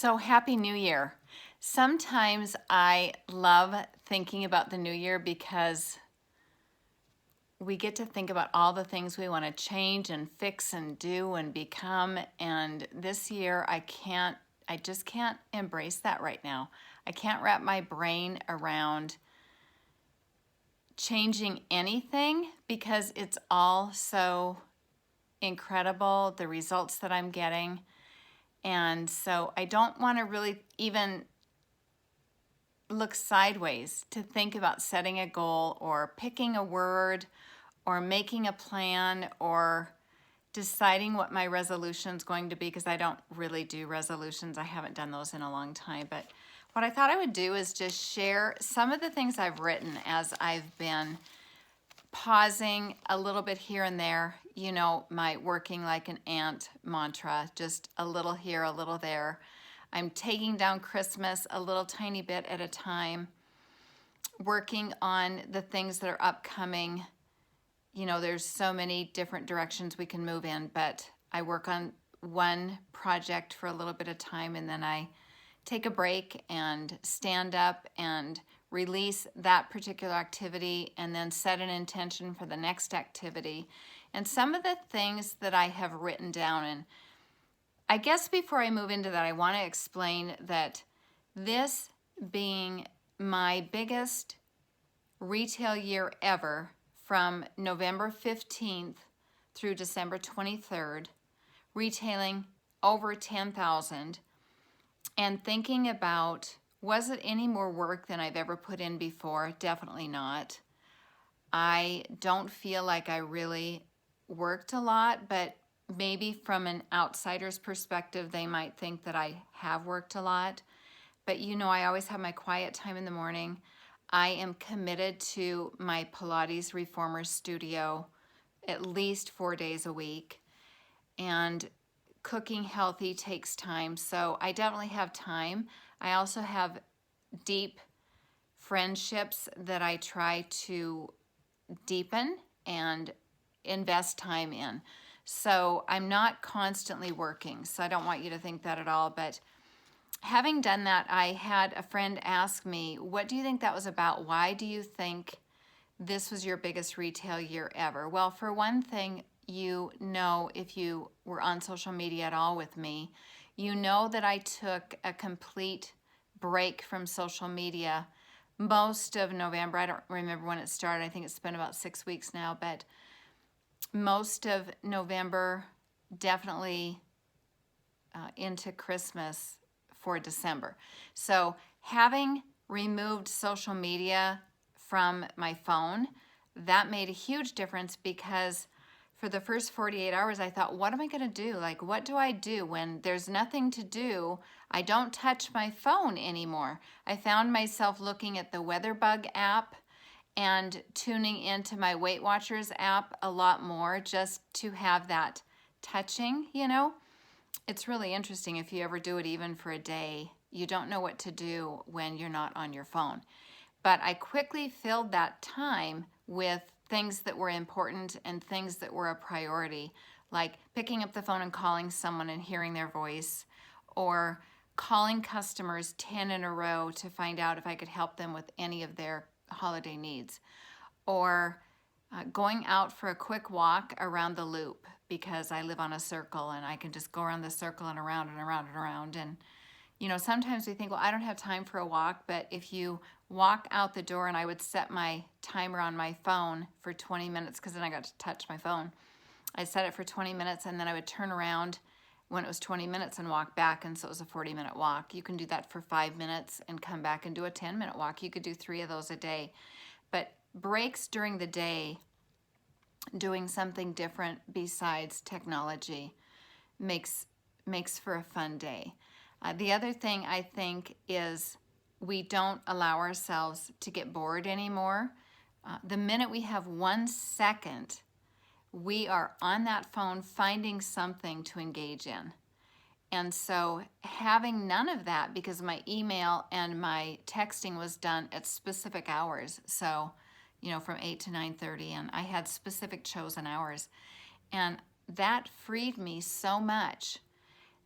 So happy New Year. Sometimes I love thinking about the new year because we get to think about all the things we want to change and fix and do and become. And this year I just can't embrace that right now. I can't wrap my brain around changing anything because it's all so incredible, the results that I'm getting. And so I don't want to really even look sideways to think about setting a goal or picking a word or making a plan or deciding what my resolution is going to be, because I don't really do resolutions. I haven't done those in a long time. But what I thought I would do is just share some of the things I've written as I've been pausing a little bit here and there. You know, my working like an ant mantra, just a little here, a little there. I'm taking down Christmas a little tiny bit at a time, working on the things that are upcoming. You know, there's so many different directions we can move in, but I work on one project for a little bit of time, and then I take a break and stand up and release that particular activity and then set an intention for the next activity. And some of the things that I have written down, and I guess before I move into that, I want to explain that this being my biggest retail year ever, from November 15th through December 23rd, retailing over 10,000, and thinking about, was it any more work than I've ever put in before? Definitely not. I don't feel like I really worked a lot, but maybe from an outsider's perspective, they might think that I have worked a lot. But you know, I always have my quiet time in the morning. I am committed to my Pilates Reformer studio at least 4 days a week. And cooking healthy takes time, so I definitely have time. I also have deep friendships that I try to deepen and invest time in. So I'm not constantly working, so I don't want you to think that at all. But having done that, I had a friend ask me, what do you think that was about? Why do you think this was your biggest retail year ever? Well, for one thing, you know, if you were on social media at all with me, you know that I took a complete break from social media most of November. I don't remember when it started. I think it's been about 6 weeks now, but most of November, definitely into Christmas for December. So having removed social media from my phone, that made a huge difference, because for the first 48 hours, I thought, what am I going to do? Like, what do I do when there's nothing to do? I don't touch my phone anymore. I found myself looking at the WeatherBug app and tuning into my Weight Watchers app a lot more, just to have that touching, you know. It's really interesting if you ever do it even for a day. You don't know what to do when you're not on your phone. But I quickly filled that time with things that were important and things that were a priority, like picking up the phone and calling someone and hearing their voice, or calling customers 10 in a row to find out if I could help them with any of their holiday needs, or going out for a quick walk around the loop, because I live on a circle and I can just go around the circle and around and around and around. And you know, sometimes we think, well, I don't have time for a walk, but if you walk out the door, and I would set my timer on my phone for 20 minutes, because then I got to touch my phone. I set it for 20 minutes, and then I would turn around when it was 20 minutes and walk back, and so it was a 40-minute walk. You can do that for 5 minutes and come back and do a 10-minute walk. You could do 3 of those a day. But breaks during the day, doing something different besides technology, makes for a fun day. The other thing I think is we don't allow ourselves to get bored anymore. The minute we have 1 second, we are on that phone finding something to engage in. And so having none of that, because my email and my texting was done at specific hours, so you know, from 8 to 9:30, and I had specific chosen hours, and that freed me so much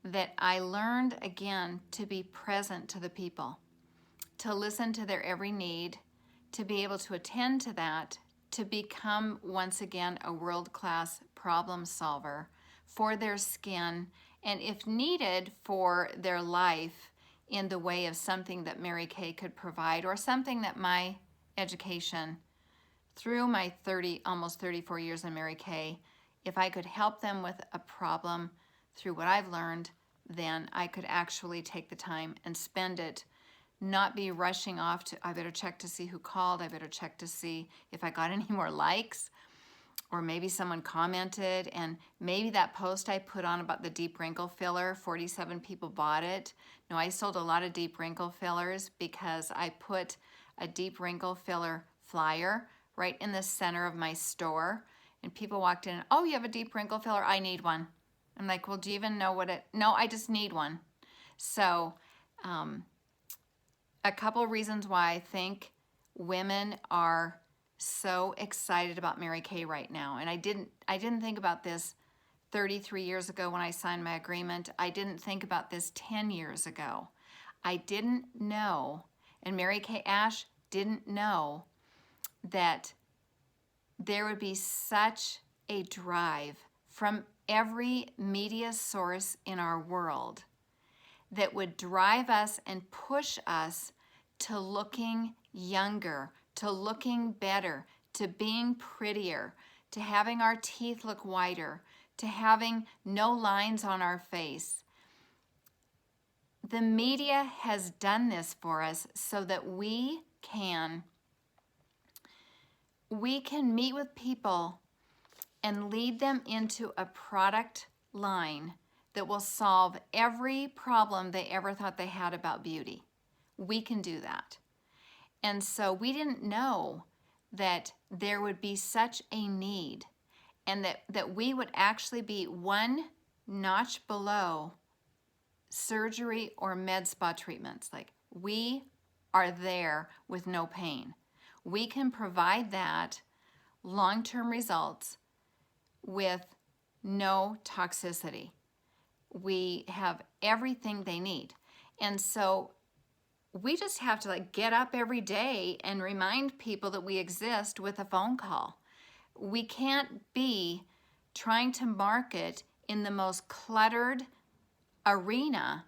that I learned again to be present to the people, to listen to their every need, to be able to attend to that, to become once again a world-class problem solver for their skin, and if needed, for their life in the way of something that Mary Kay could provide, or something that my education through my almost 34 years in Mary Kay, if I could help them with a problem through what I've learned, then I could actually take the time and spend it, not be rushing off to, I better check to see who called, I better check to see if I got any more likes, or maybe someone commented, and maybe that post I put on about the deep wrinkle filler, 47 people bought it. No, I sold a lot of deep wrinkle fillers because I put a deep wrinkle filler flyer right in the center of my store, and people walked in, oh, you have a deep wrinkle filler, I need one. I'm like, well, do you even know what it, no, I just need one. So a couple reasons why I think women are so excited about Mary Kay right now. And I didn't think about this 33 years ago when I signed my agreement. I didn't think about this 10 years ago. I didn't know, and Mary Kay Ash didn't know, that there would be such a drive from every media source in our world that would drive us and push us to looking younger, to looking better, to being prettier, to having our teeth look whiter, to having no lines on our face. The media has done this for us so that we can meet with people and lead them into a product line that will solve every problem they ever thought they had about beauty. We can do that. And so we didn't know that there would be such a need, and that we would actually be one notch below surgery or med spa treatments. Like, we are there with no pain. We can provide that long-term results with no toxicity. We have everything they need. And so we just have to get up every day and remind people that we exist with a phone call. We can't be trying to market in the most cluttered arena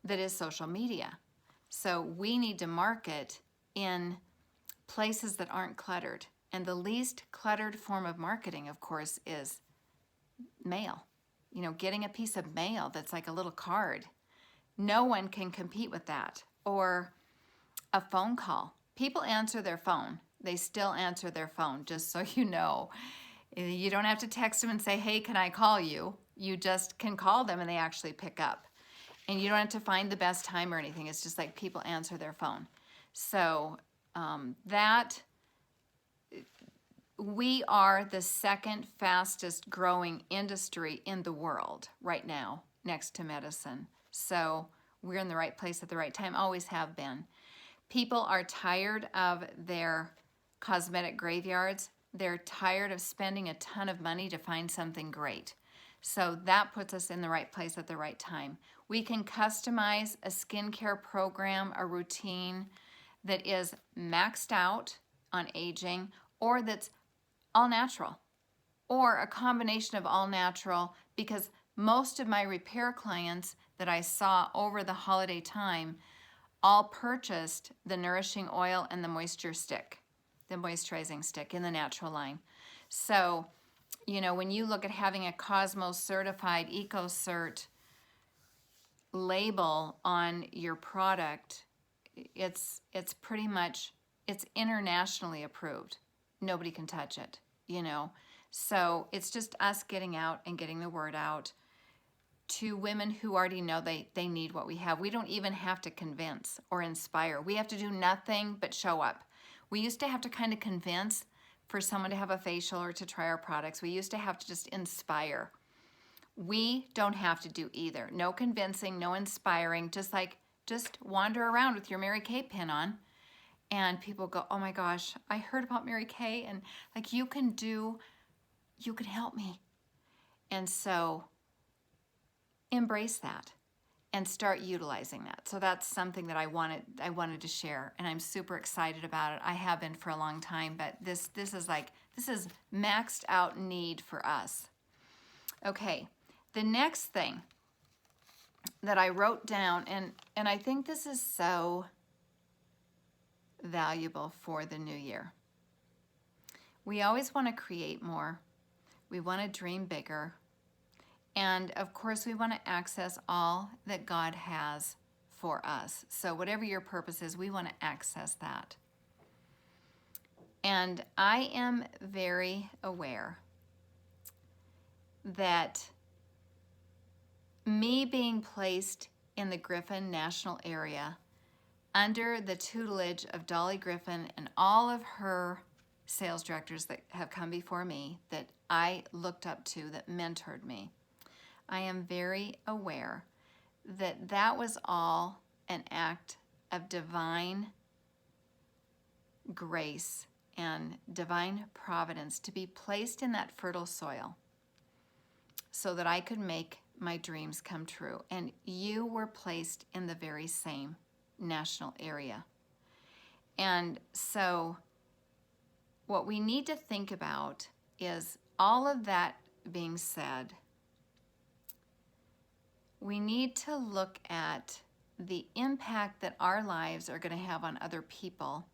that is social media. So we need to market in places that aren't cluttered. And the least cluttered form of marketing, of course, is mail. You know, getting a piece of mail that's like a little card. No one can compete with that. Or a phone call. People answer their phone. They still answer their phone, just so you know. You don't have to text them and say, hey, can I call you? You just can call them and they actually pick up. And you don't have to find the best time or anything. It's just like people answer their phone. So we are the second fastest growing industry in the world right now, next to medicine. So we're in the right place at the right time, always have been. People are tired of their cosmetic graveyards. They're tired of spending a ton of money to find something great. So that puts us in the right place at the right time. We can customize a skincare program, a routine that is maxed out on aging, or that's all natural, or a combination of all natural, because most of my repair clients that I saw over the holiday time all purchased the nourishing oil and the moisture stick, the moisturizing stick in the natural line. So, you know, when you look at having a Cosmos certified EcoCert label on your product, it's pretty much, it's internationally approved. Nobody can touch it, you know. So it's just us getting out and getting the word out to women who already know they need what we have. We don't even have to convince or inspire. We have to do nothing but show up. We used to have to kind of convince for someone to have a facial or to try our products. We used to have to just inspire. We don't have to do either. No convincing, no inspiring, just wander around with your Mary Kay pin on, and people go, oh my gosh, I heard about Mary Kay, and like, you can help me. And so embrace that and start utilizing that. So that's something that I wanted to share, and I'm super excited about it. I have been for a long time, but this is maxed out need for us. Okay, the next thing that I wrote down, and I think this is so valuable for the new year. We always want to create more. We want to dream bigger. And of course, we want to access all that God has for us. So whatever your purpose is, we want to access that. And I am very aware that me being placed in the Griffin National Area under the tutelage of Dolly Griffin and all of her sales directors that have come before me, that I looked up to, that mentored me, I am very aware that that was all an act of divine grace and divine providence to be placed in that fertile soil so that I could make my dreams come true. And you were placed in the very same national area. And so what we need to think about is, all of that being said, we need to look at the impact that our lives are going to have on other people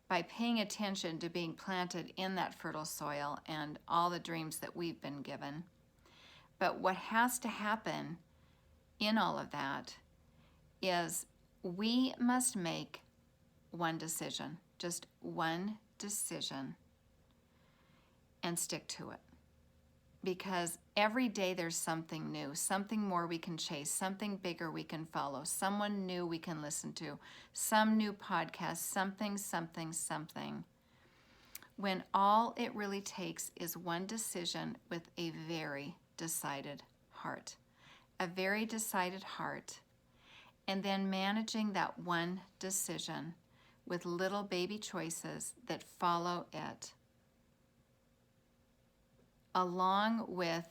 by paying attention to being planted in that fertile soil and all the dreams that we've been given. But what has to happen in all of that is we must make one decision, just one decision, and stick to it. Because every day there's something new, something more we can chase, something bigger we can follow, someone new we can listen to, some new podcast, something. When all it really takes is one decision with a very decided heart. A very decided heart. And then managing that one decision with little baby choices that follow it, along with,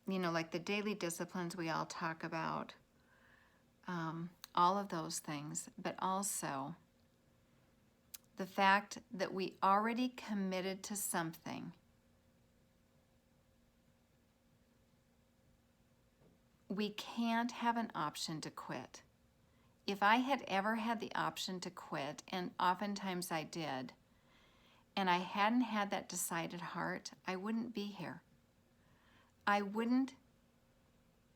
like the daily disciplines we all talk about, all of those things, but also the fact that we already committed to something. We can't have an option to quit. If I had ever had the option to quit, and oftentimes I did, and I hadn't had that decided heart, I wouldn't be here. I wouldn't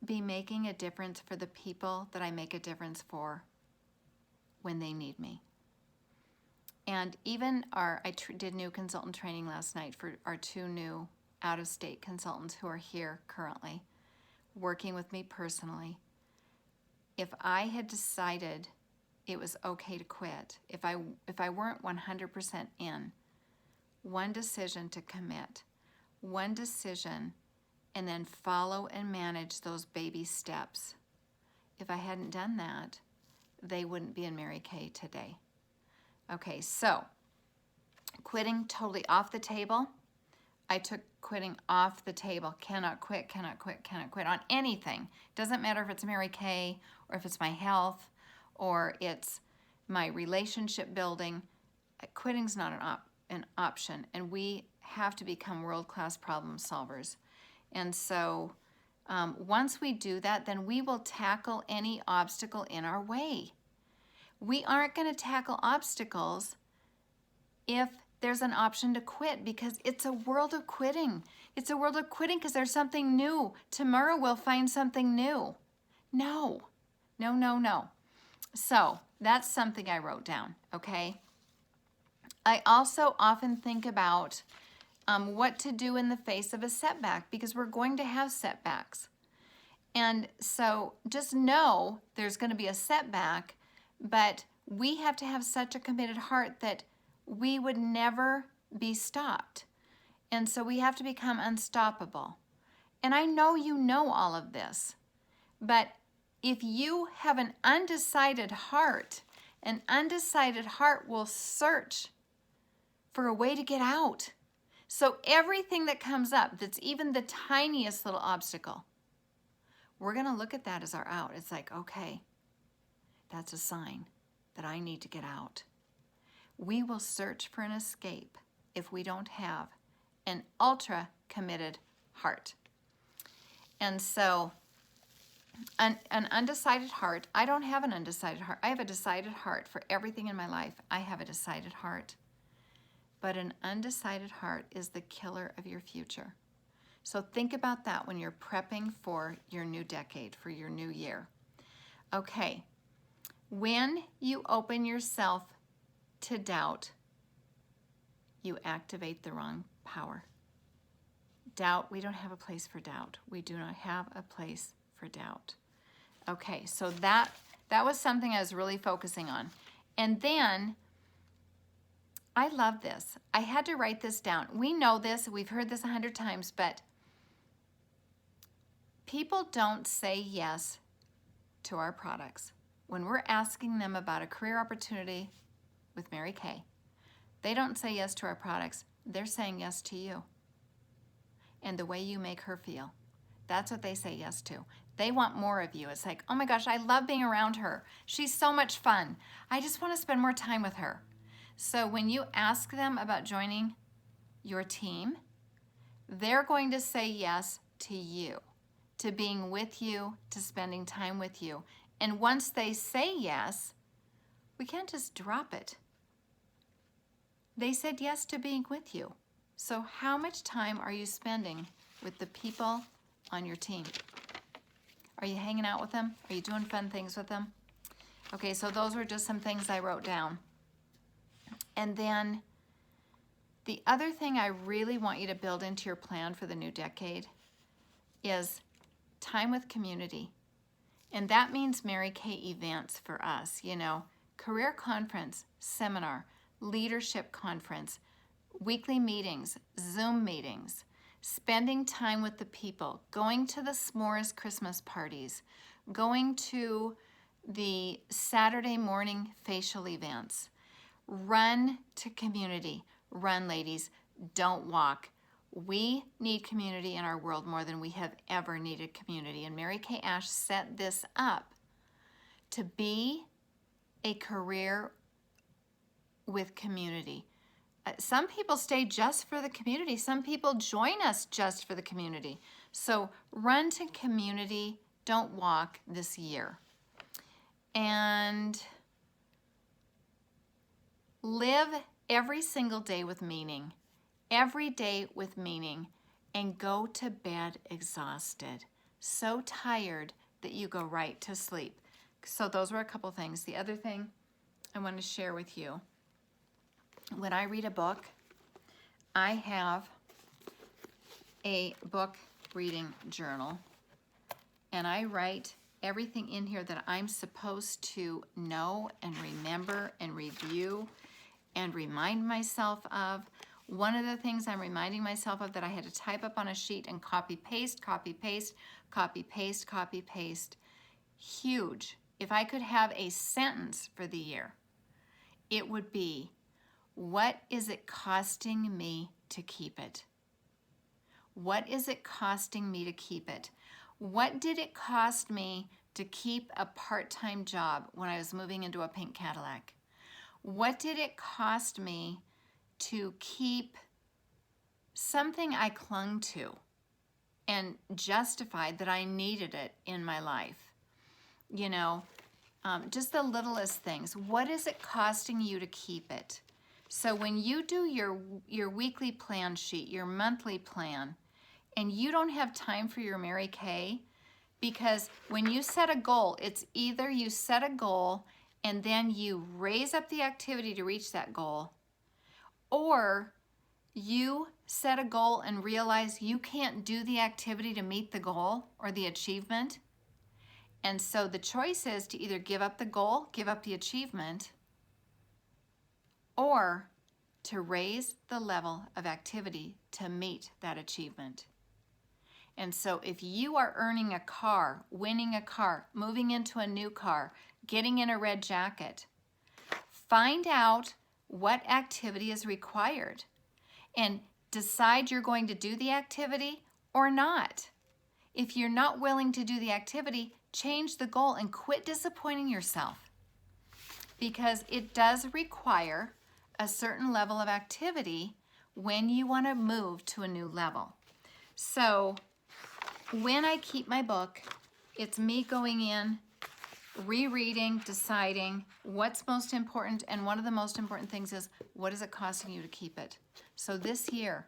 be making a difference for the people that I make a difference for when they need me. And even I did new consultant training last night for our 2 new out-of-state consultants who are here currently, working with me personally. If I had decided it was okay to quit, if I weren't 100% in, one decision to commit, one decision, and then follow and manage those baby steps. If I hadn't done that, they wouldn't be in Mary Kay today. Okay, so quitting totally off the table. I took quitting off the table. Cannot quit on anything. Doesn't matter if it's Mary Kay or if it's my health or it's my relationship building. Quitting's not an option, and we have to become world-class problem solvers. And so once we do that, then we will tackle any obstacle in our way. We aren't going to tackle obstacles if there's an option to quit, because it's a world of quitting. It's a world of quitting because there's something new. Tomorrow we'll find something new. No. So that's something I wrote down, okay? I also often think about what to do in the face of a setback, because we're going to have setbacks. And so just know there's going to be a setback, but we have to have such a committed heart that we would never be stopped. And so we have to become unstoppable. And I know you know all of this, but if you have an undecided heart will search for a way to get out. So everything that comes up that's even the tiniest little obstacle, we're going to look at that as our out. It's like, okay, that's a sign that I need to get out. We will search for an escape if we don't have an ultra committed heart. And so an undecided heart, I don't have an undecided heart. I have a decided heart for everything in my life. I have a decided heart. But an undecided heart is the killer of your future. So think about that when you're prepping for your new decade, for your new year. Okay, when you open yourself to doubt, you activate the wrong power. Doubt, we don't have a place for doubt. We do not have a place for doubt. Okay, so that was something I was really focusing on. And then, I love this. I had to write this down. We know this, we've heard this 100 times, but people don't say yes to our products. When we're asking them about a career opportunity with Mary Kay, they don't say yes to our products. They're saying yes to you and the way you make her feel. That's what they say yes to. They want more of you. It's like, oh my gosh, I love being around her. She's so much fun. I just want to spend more time with her. So when you ask them about joining your team, they're going to say yes to you, to being with you, to spending time with you. And once they say yes, we can't just drop it. They said yes to being with you. So how much time are you spending with the people on your team? Are you hanging out with them? Are you doing fun things with them? Okay, so those were just some things I wrote down. And then the other thing I really want you to build into your plan for the new decade is time with community. And that means Mary Kay events for us, you know, career conference, seminar, leadership conference, weekly meetings, Zoom meetings, spending time with the people, going to the s'mores Christmas parties, going to the Saturday morning facial events. Run to community. Run, ladies. Don't walk. We need community in our world more than we have ever needed community. And Mary Kay Ash set this up to be a career with community. Some people stay just for the community. Some people join us just for the community. So run to community. Don't walk this year. And live every single day with meaning. Every day with meaning. And go to bed exhausted. So tired that you go right to sleep. So those were a couple things. The other thing I want to share with you. When I read a book, I have a book reading journal, and I write everything in here that I'm supposed to know and remember and review and remind myself of. One of the things I'm reminding myself of that I had to type up on a sheet and copy, paste, copy, paste, copy, paste, copy, paste. Huge. If I could have a sentence for the year, it would be, what is it costing me to keep it? What is it costing me to keep it? What did it cost me to keep a part-time job when I was moving into a pink Cadillac? What did it cost me to keep something I clung to and justified that I needed it in my life? You know, just the littlest things. What is it costing you to keep it? So when you do your weekly plan sheet, your monthly plan, and you don't have time for your Mary Kay, because when you set a goal, it's either you set a goal and then you raise up the activity to reach that goal, or you set a goal and realize you can't do the activity to meet the goal or the achievement. And so the choice is to either give up the goal, give up the achievement, or to raise the level of activity to meet that achievement. And so if you are earning a car, winning a car, moving into a new car, getting in a red jacket, find out what activity is required and decide you're going to do the activity or not. If you're not willing to do the activity, change the goal and quit disappointing yourself, because it does require a certain level of activity when you want to move to a new level. So when I keep my book, it's me going in, rereading, deciding what's most important, and one of the most important things is, what is it costing you to keep it? So this year,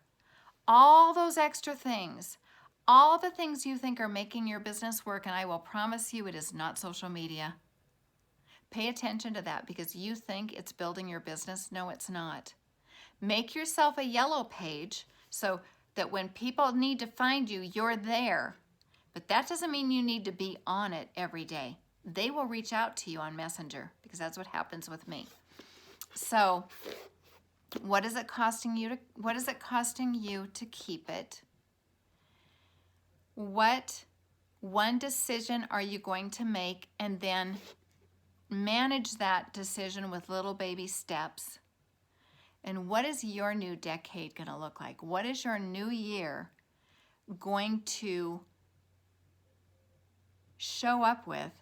all those extra things, all the things you think are making your business work, and I will promise you it is not social media. Pay attention to that, because you think it's building your business. No, it's not. Make yourself a yellow page so that when people need to find you, you're there. But that doesn't mean you need to be on it every day. They will reach out to you on Messenger, because that's what happens with me. So what is it costing you to keep it? What one decision are you going to make, and then manage that decision with little baby steps? And what is your new decade going to look like? What is your new year going to show up with,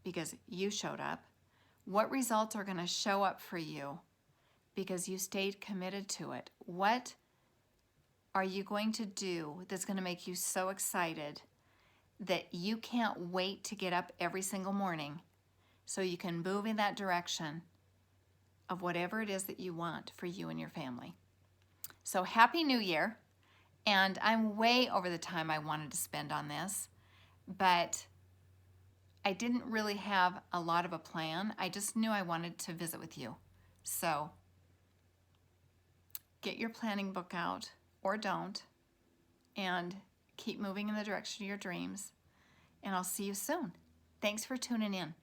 because you showed up? What results are going to show up for you because you stayed committed to it? What are you going to do that's going to make you so excited that you can't wait to get up every single morning so you can move in that direction of whatever it is that you want for you and your family? So Happy New Year. And I'm way over the time I wanted to spend on this, but I didn't really have a lot of a plan. I just knew I wanted to visit with you. So get your planning book out, or don't, and keep moving in the direction of your dreams. And I'll see you soon. Thanks for tuning in.